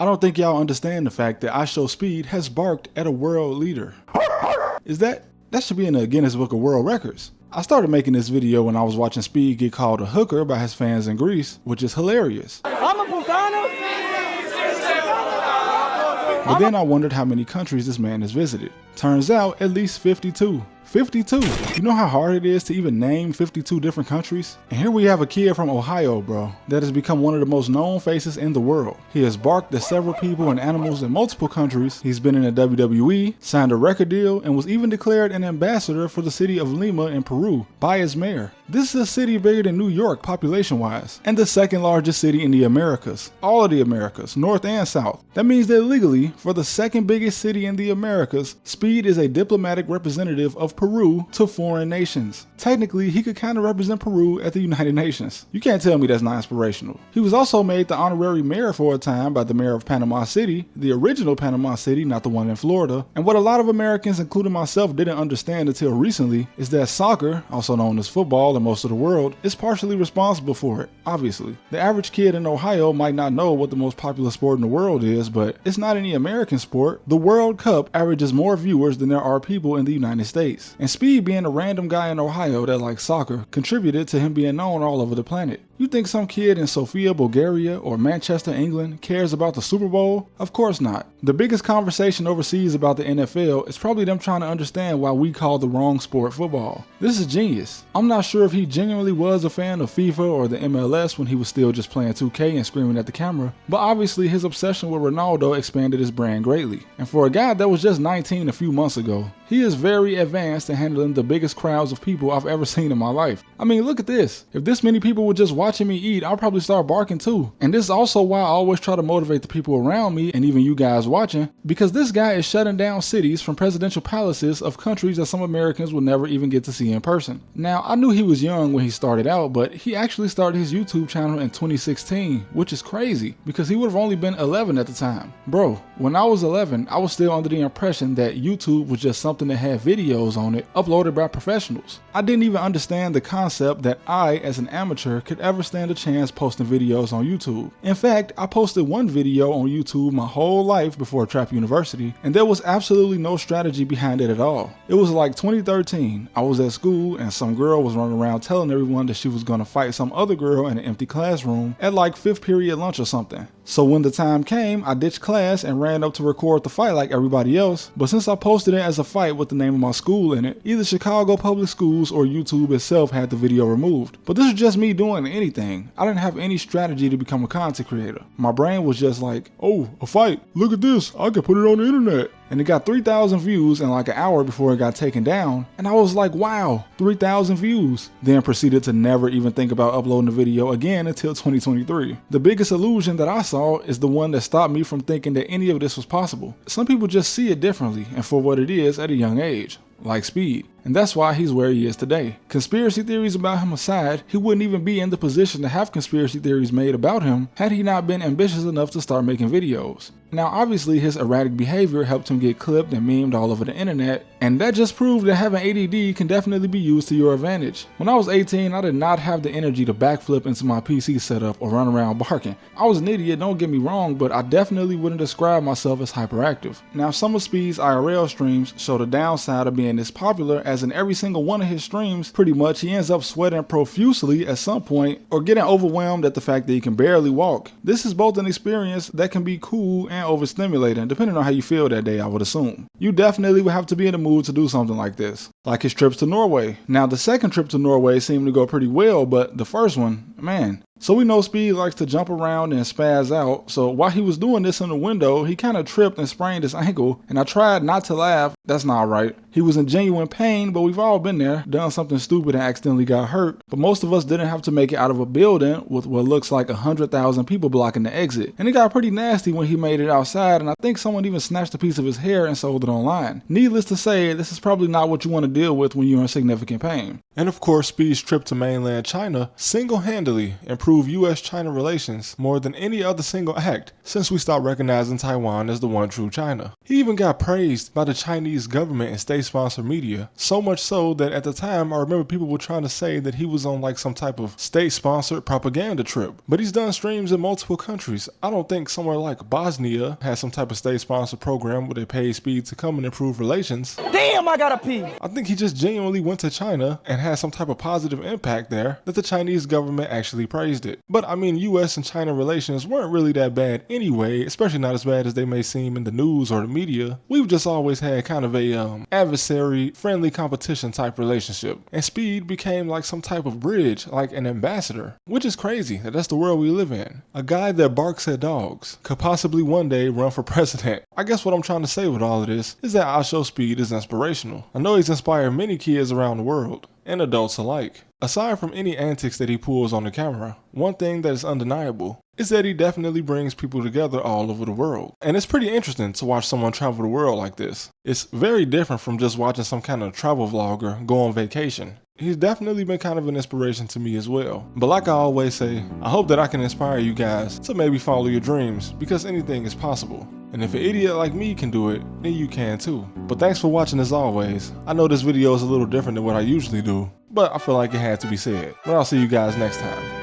I don't think y'all understand the fact that iShowSpeed has barked at a world leader. That should be in the Guinness Book of World Records. I started making this video when I was watching Speed get called a hooker by his fans in Greece, which is hilarious. But then I wondered how many countries this man has visited. Turns out at least 52. 52! You know how hard it is to even name 52 different countries? And here we have a kid from Ohio, bro, that has become one of the most known faces in the world. He has barked at several people and animals in multiple countries. He's been in the WWE, signed a record deal, and was even declared an ambassador for the city of Lima in Peru by its mayor. This is a city bigger than New York population-wise, and the second largest city in the Americas. All of the Americas, North and South. That means that legally, for the second biggest city in the Americas, Speed is a diplomatic representative of Peru to foreign nations. Technically, he could kind of represent Peru at the United Nations. You can't tell me that's not inspirational. He was also made the honorary mayor for a time by the mayor of Panama City, the original Panama City, not the one in Florida. And what a lot of Americans, including myself, didn't understand until recently is that soccer, also known as football in most of the world, is partially responsible for it, obviously. The average kid in Ohio might not know what the most popular sport in the world is, but it's not any American sport. The World Cup averages more viewers than there are people in the United States. And Speed, being a random guy in Ohio that likes soccer, contributed to him being known all over the planet. You think some kid in Sofia, Bulgaria or Manchester, England cares about the Super Bowl? Of course not. The biggest conversation overseas about the NFL is probably them trying to understand why we call the wrong sport football. This is genius. I'm not sure if he genuinely was a fan of FIFA or the MLS when he was still just playing 2K and screaming at the camera, but obviously his obsession with Ronaldo expanded his brand greatly. And for a guy that was just 19 a few months ago, he is very advanced in handling the biggest crowds of people I've ever seen in my life. I mean, look at this. If this many people were just watching me eat, I'll probably start barking too. And this is also why I always try to motivate the people around me and even you guys watching, because this guy is shutting down cities from presidential palaces of countries that some Americans will never even get to see in person. Now, I knew he was young when he started out, but he actually started his YouTube channel in 2016, which is crazy because he would have only been 11 at the time. Bro, when I was 11, I was still under the impression that YouTube was just something that had videos on it uploaded by professionals. I didn't even understand the concept that I, as an amateur, could ever stand a chance posting videos on YouTube. In fact, I posted one video on YouTube my whole life before Trap University, and there was absolutely no strategy behind it at all. It was like 2013. I was at school and some girl was running around telling everyone that she was gonna fight some other girl in an empty classroom at like 5th period lunch or something. So when the time came, I ditched class and ran up to record the fight like everybody else, but since I posted it as a fight with the name of my school in it, either Chicago Public Schools or YouTube itself had the video removed. But this was just me doing anything. I didn't have any strategy to become a content creator. My brain was just like, oh, a fight, look at this, I could put it on the internet. And it got 3,000 views in like an hour before it got taken down. And I was like, wow, 3,000 views. Then proceeded to never even think about uploading the video again until 2023. The biggest illusion that I saw is the one that stopped me from thinking that any of this was possible. Some people just see it differently and for what it is at a young age, like Speed. And that's why he's where he is today. Conspiracy theories about him aside, he wouldn't even be in the position to have conspiracy theories made about him had he not been ambitious enough to start making videos. Now obviously his erratic behavior helped him get clipped and memed all over the internet, and that just proved that having ADD can definitely be used to your advantage. When I was 18, I did not have the energy to backflip into my PC setup or run around barking. I was an idiot, don't get me wrong, but I definitely wouldn't describe myself as hyperactive. Now some of Speed's IRL streams show the downside of being this popular, as in every single one of his streams, pretty much he ends up sweating profusely at some point or getting overwhelmed at the fact that he can barely walk. This is both an experience that can be cool and overstimulating, depending on how you feel that day, I would assume. You definitely would have to be in the mood to do something like this, like his trips to Norway. Now the second trip to Norway seemed to go pretty well, but the first one, man. So we know Speed likes to jump around and spaz out, so while he was doing this in the window, he kind of tripped and sprained his ankle, and I tried not to laugh. That's not right. He was in genuine pain, but we've all been there, done something stupid and accidentally got hurt. But most of us didn't have to make it out of a building with what looks like 100,000 people blocking the exit. And it got pretty nasty when he made it outside, and I think someone even snatched a piece of his hair and sold it online. Needless to say, this is probably not what you want to deal with when you're in significant pain. And of course, Speed's trip to mainland China single-handedly improved improve US-China relations more than any other single act since we stopped recognizing Taiwan as the one true China. He even got praised by the Chinese government and state-sponsored media, so much so that at the time I remember people were trying to say that he was on like some type of state-sponsored propaganda trip. But he's done streams in multiple countries. I don't think somewhere like Bosnia has some type of state-sponsored program where they pay Speed to come and improve relations. Damn, I gotta pee! I think he just genuinely went to China and had some type of positive impact there that the Chinese government actually praised it. But I mean, US and China relations weren't really that bad anyway, especially not as bad as they may seem in the news or the media. We've just always had kind of a adversary, friendly competition type relationship. And Speed became like some type of bridge, like an ambassador, which is crazy that that's the world we live in. A guy that barks at dogs could possibly one day run for president. I guess what I'm trying to say with all of this is that iShowSpeed is inspirational. I know he's inspired many kids around the world, and adults alike. Aside from any antics that he pulls on the camera, one thing that is undeniable is that he definitely brings people together all over the world. And it's pretty interesting to watch someone travel the world like this. It's very different from just watching some kind of travel vlogger go on vacation. He's definitely been kind of an inspiration to me as well. But like I always say, I hope that I can inspire you guys to maybe follow your dreams, because anything is possible. And if an idiot like me can do it, then you can too. But thanks for watching as always. I know this video is a little different than what I usually do, but I feel like it had to be said. But I'll see you guys next time.